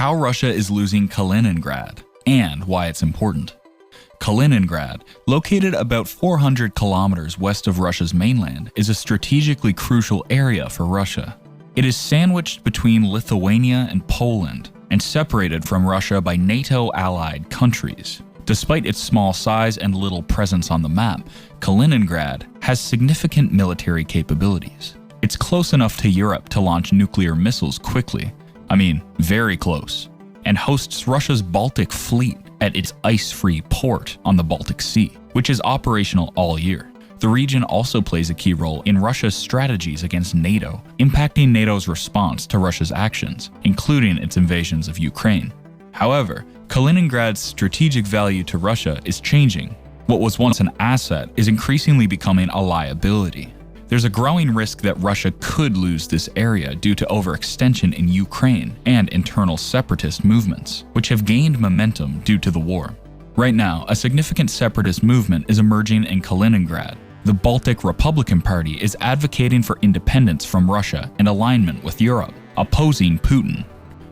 how Russia is losing Kaliningrad and why it's important. Kaliningrad, located about 400 kilometers west of Russia's mainland, is a strategically crucial area for Russia. It is sandwiched between Lithuania and Poland and separated from Russia by NATO-allied countries. Despite its small size and little presence on the map, Kaliningrad has significant military capabilities. It's close enough to Europe to launch nuclear missiles quickly. I mean, very close. And hosts Russia's Baltic Fleet at its ice-free port on the Baltic Sea, which is operational all year. The region also plays a key role in Russia's strategies against NATO, impacting NATO's response to Russia's actions, including its invasions of Ukraine. However, Kaliningrad's strategic value to Russia is changing. What was once an asset is increasingly becoming a liability. There's a growing risk that Russia could lose this area due to overextension in Ukraine and internal separatist movements, which have gained momentum due to the war. Right now, a significant separatist movement is emerging in Kaliningrad. The Baltic Republican Party is advocating for independence from Russia and alignment with Europe, opposing Putin.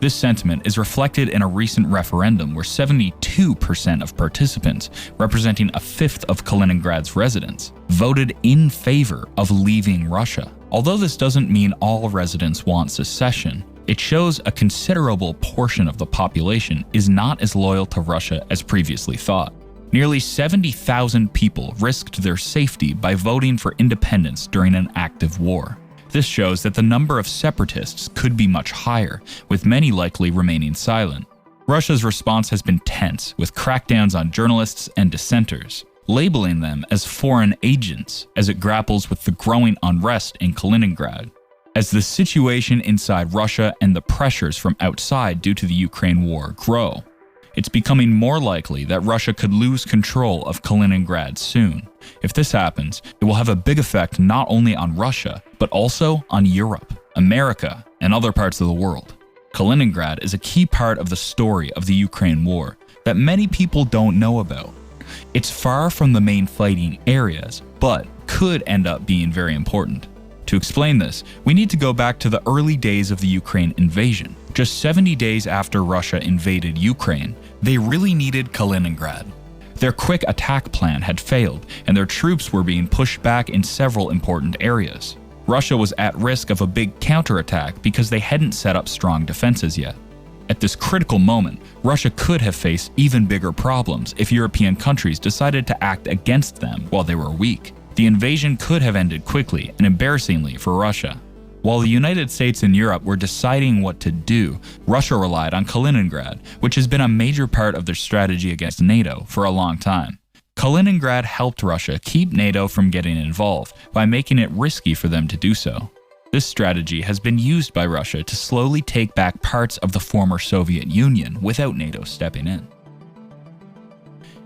This sentiment is reflected in a recent referendum where 72% of participants, representing a fifth of Kaliningrad's residents, voted in favor of leaving Russia. Although this doesn't mean all residents want secession, it shows a considerable portion of the population is not as loyal to Russia as previously thought. Nearly 70,000 people risked their safety by voting for independence during an active war. This shows that the number of separatists could be much higher, with many likely remaining silent. Russia's response has been tense, with crackdowns on journalists and dissenters, labeling them as foreign agents as it grapples with the growing unrest in Kaliningrad. As the situation inside Russia and the pressures from outside due to the Ukraine war grow, it's becoming more likely that Russia could lose control of Kaliningrad soon. If this happens, it will have a big effect not only on Russia, but also on Europe, America, and other parts of the world. Kaliningrad is a key part of the story of the Ukraine war that many people don't know about. It's far from the main fighting areas, but could end up being very important. To explain this, we need to go back to the early days of the Ukraine invasion. Just 70 days after Russia invaded Ukraine, they really needed Kaliningrad. Their quick attack plan had failed, and their troops were being pushed back in several important areas. Russia was at risk of a big counterattack because they hadn't set up strong defenses yet. At this critical moment, Russia could have faced even bigger problems if European countries decided to act against them while they were weak. The invasion could have ended quickly and embarrassingly for Russia. While the United States and Europe were deciding what to do, Russia relied on Kaliningrad, which has been a major part of their strategy against NATO for a long time. Kaliningrad helped Russia keep NATO from getting involved by making it risky for them to do so. This strategy has been used by Russia to slowly take back parts of the former Soviet Union without NATO stepping in.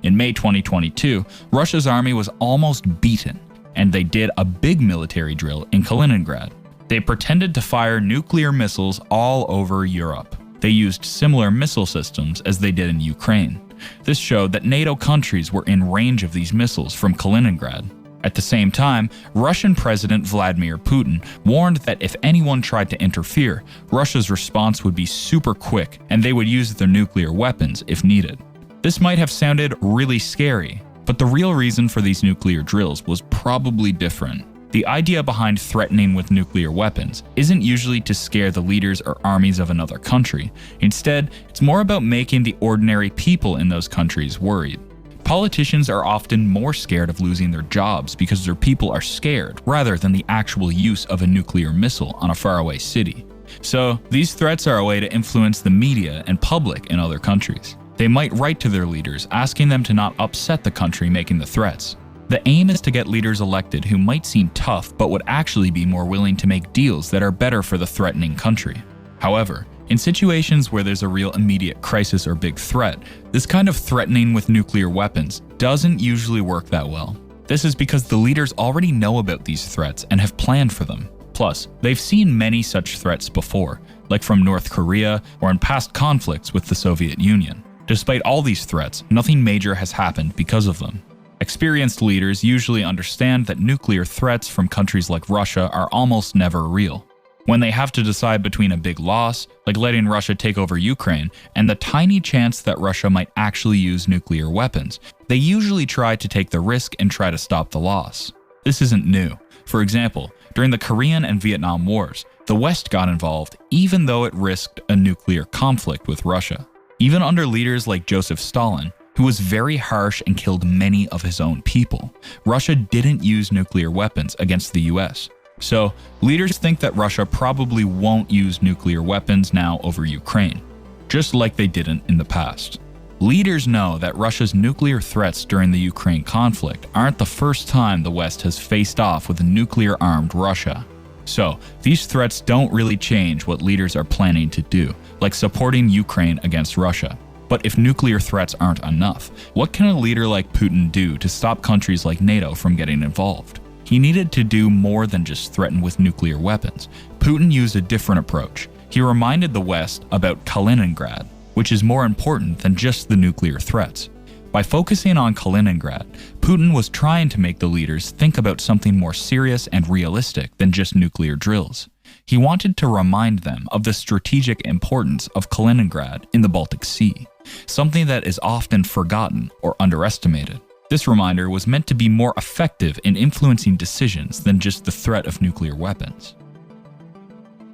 In May 2022, Russia's army was almost beaten, and they did a big military drill in Kaliningrad. They pretended to fire nuclear missiles all over Europe. They used similar missile systems as they did in Ukraine. This showed that NATO countries were in range of these missiles from Kaliningrad. At the same time, Russian President Vladimir Putin warned that if anyone tried to interfere, Russia's response would be super quick and they would use their nuclear weapons if needed. This might have sounded really scary, but the real reason for these nuclear drills was probably different. The idea behind threatening with nuclear weapons isn't usually to scare the leaders or armies of another country. Instead, it's more about making the ordinary people in those countries worried. Politicians are often more scared of losing their jobs because their people are scared, rather than the actual use of a nuclear missile on a faraway city. So, these threats are a way to influence the media and public in other countries. They might write to their leaders asking them to not upset the country making the threats. The aim is to get leaders elected who might seem tough but would actually be more willing to make deals that are better for the threatening country. However, in situations where there's a real immediate crisis or big threat, this kind of threatening with nuclear weapons doesn't usually work that well. This is because the leaders already know about these threats and have planned for them. Plus, they've seen many such threats before, like from North Korea or in past conflicts with the Soviet Union. Despite all these threats, nothing major has happened because of them. Experienced leaders usually understand that nuclear threats from countries like Russia are almost never real. When they have to decide between a big loss, like letting Russia take over Ukraine, and the tiny chance that Russia might actually use nuclear weapons, they usually try to take the risk and try to stop the loss. This isn't new. For example, during the Korean and Vietnam Wars, the West got involved even though it risked a nuclear conflict with Russia. Even under leaders like Joseph Stalin, who was very harsh and killed many of his own people, Russia didn't use nuclear weapons against the US. So, leaders think that Russia probably won't use nuclear weapons now over Ukraine, just like they didn't in the past. Leaders know that Russia's nuclear threats during the Ukraine conflict aren't the first time the West has faced off with a nuclear-armed Russia. So, these threats don't really change what leaders are planning to do, like supporting Ukraine against Russia. But if nuclear threats aren't enough, what can a leader like Putin do to stop countries like NATO from getting involved? He needed to do more than just threaten with nuclear weapons. Putin used a different approach. He reminded the West about Kaliningrad, which is more important than just the nuclear threats. By focusing on Kaliningrad, Putin was trying to make the leaders think about something more serious and realistic than just nuclear drills. He wanted to remind them of the strategic importance of Kaliningrad in the Baltic Sea, something that is often forgotten or underestimated. This reminder was meant to be more effective in influencing decisions than just the threat of nuclear weapons.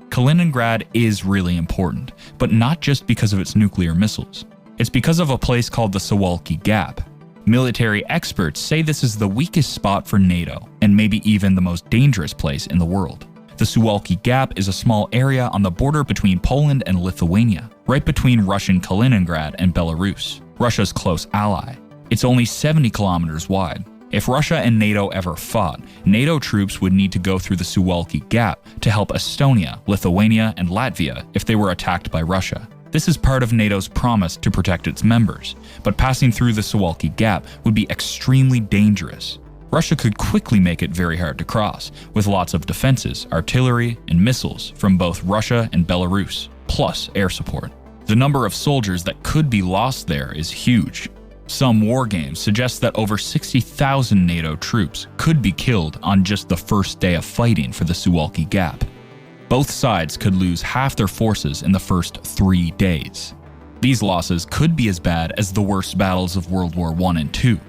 Kaliningrad is really important, but not just because of its nuclear missiles. It's because of a place called the Suwalki Gap. Military experts say this is the weakest spot for NATO, and maybe even the most dangerous place in the world. The Suwalki Gap is a small area on the border between Poland and Lithuania, right between Russian Kaliningrad and Belarus, Russia's close ally. It's only 70 kilometers wide. If Russia and NATO ever fought, NATO troops would need to go through the Suwalki Gap to help Estonia, Lithuania, and Latvia if they were attacked by Russia. This is part of NATO's promise to protect its members, but passing through the Suwalki Gap would be extremely dangerous. Russia could quickly make it very hard to cross, with lots of defenses, artillery, and missiles from both Russia and Belarus, plus air support. The number of soldiers that could be lost there is huge. Some war games suggest that over 60,000 NATO troops could be killed on just the first day of fighting for the Suwalki Gap. Both sides could lose half their forces in the first 3 days. These losses could be as bad as the worst battles of World War I and II.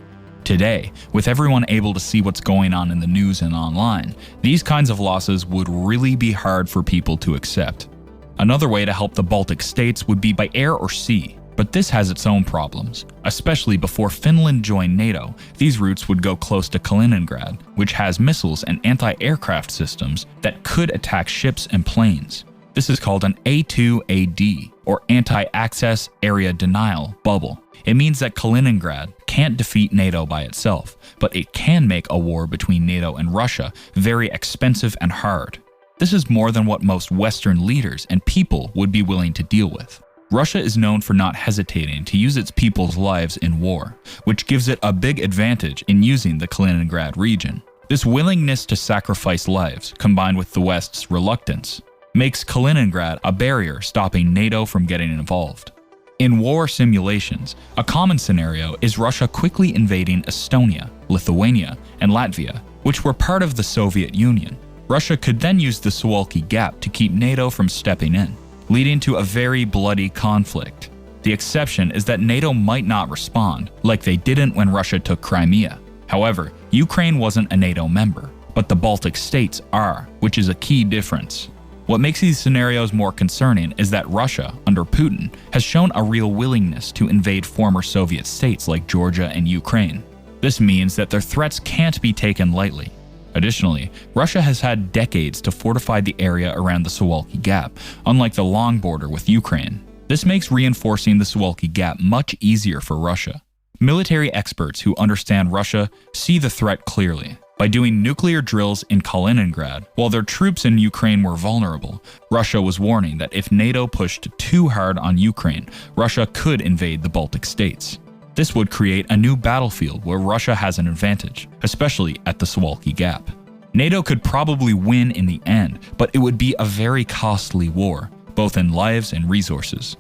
Today, with everyone able to see what's going on in the news and online, these kinds of losses would really be hard for people to accept. Another way to help the Baltic states would be by air or sea. But this has its own problems. Especially before Finland joined NATO, these routes would go close to Kaliningrad, which has missiles and anti-aircraft systems that could attack ships and planes. This is called an A2AD, or Anti-Access Area Denial bubble. It means that Kaliningrad can't defeat NATO by itself, but it can make a war between NATO and Russia very expensive and hard. This is more than what most Western leaders and people would be willing to deal with. Russia is known for not hesitating to use its people's lives in war, which gives it a big advantage in using the Kaliningrad region. This willingness to sacrifice lives, combined with the West's reluctance, makes Kaliningrad a barrier stopping NATO from getting involved. In war simulations, a common scenario is Russia quickly invading Estonia, Lithuania, and Latvia, which were part of the Soviet Union. Russia could then use the Suwalki Gap to keep NATO from stepping in, leading to a very bloody conflict. The exception is that NATO might not respond, like they didn't when Russia took Crimea. However, Ukraine wasn't a NATO member, but the Baltic states are, which is a key difference. What makes these scenarios more concerning is that Russia, under Putin, has shown a real willingness to invade former Soviet states like Georgia and Ukraine. This means that their threats can't be taken lightly. Additionally, Russia has had decades to fortify the area around the Suwalki Gap, unlike the long border with Ukraine. This makes reinforcing the Suwalki Gap much easier for Russia. Military experts who understand Russia see the threat clearly. By doing nuclear drills in Kaliningrad, while their troops in Ukraine were vulnerable, Russia was warning that if NATO pushed too hard on Ukraine, Russia could invade the Baltic states. This would create a new battlefield where Russia has an advantage, especially at the Suwalki Gap. NATO could probably win in the end, but it would be a very costly war, both in lives and resources.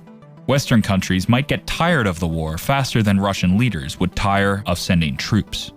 Western countries might get tired of the war faster than Russian leaders would tire of sending troops.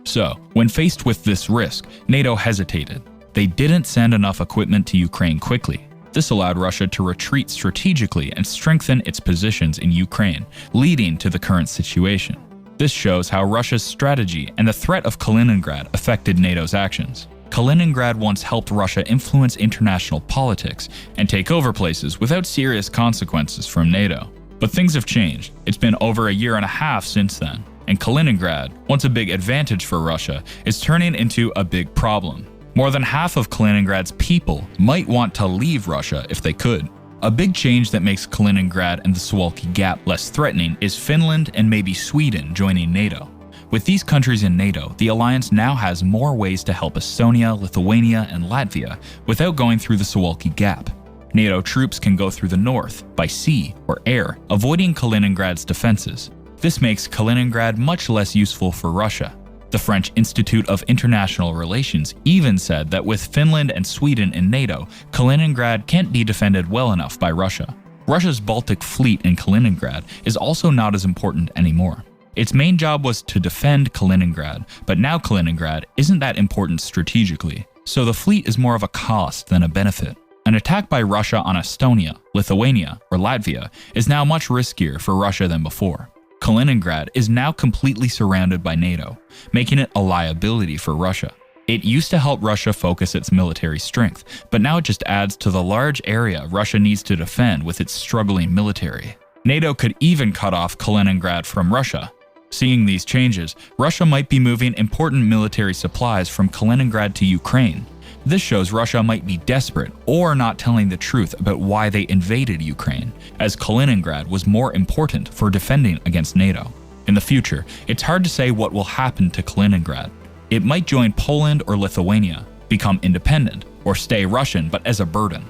So, when faced with this risk, NATO hesitated. They didn't send enough equipment to Ukraine quickly. This allowed Russia to retreat strategically and strengthen its positions in Ukraine, leading to the current situation. This shows how Russia's strategy and the threat of Kaliningrad affected NATO's actions. Kaliningrad once helped Russia influence international politics and take over places without serious consequences from NATO. But things have changed. It's been over a year and a half since then, and Kaliningrad, once a big advantage for Russia, is turning into a big problem. More than half of Kaliningrad's people might want to leave Russia if they could. A big change that makes Kaliningrad and the Suwalki Gap less threatening is Finland and maybe Sweden joining NATO. With these countries in NATO, the alliance now has more ways to help Estonia, Lithuania, and Latvia without going through the Suwalki Gap. NATO troops can go through the north, by sea or air, avoiding Kaliningrad's defenses. This makes Kaliningrad much less useful for Russia. The French Institute of International Relations even said that with Finland and Sweden in NATO, Kaliningrad can't be defended well enough by Russia. Russia's Baltic Fleet in Kaliningrad is also not as important anymore. Its main job was to defend Kaliningrad, but now Kaliningrad isn't that important strategically, so the fleet is more of a cost than a benefit. An attack by Russia on Estonia, Lithuania, or Latvia is now much riskier for Russia than before. Kaliningrad is now completely surrounded by NATO, making it a liability for Russia. It used to help Russia focus its military strength, but now it just adds to the large area Russia needs to defend with its struggling military. NATO could even cut off Kaliningrad from Russia. Seeing these changes, Russia might be moving important military supplies from Kaliningrad to Ukraine. This shows Russia might be desperate or not telling the truth about why they invaded Ukraine, as Kaliningrad was more important for defending against NATO. In the future, it's hard to say what will happen to Kaliningrad. It might join Poland or Lithuania, become independent, or stay Russian but as a burden.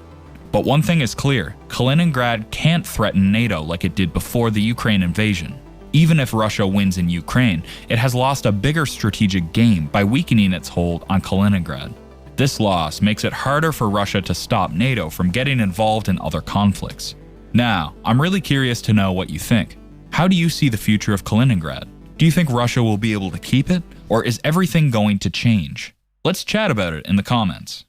But one thing is clear, Kaliningrad can't threaten NATO like it did before the Ukraine invasion. Even if Russia wins in Ukraine, it has lost a bigger strategic game by weakening its hold on Kaliningrad. This loss makes it harder for Russia to stop NATO from getting involved in other conflicts. Now, I'm really curious to know what you think. How do you see the future of Kaliningrad? Do you think Russia will be able to keep it, or is everything going to change? Let's chat about it in the comments.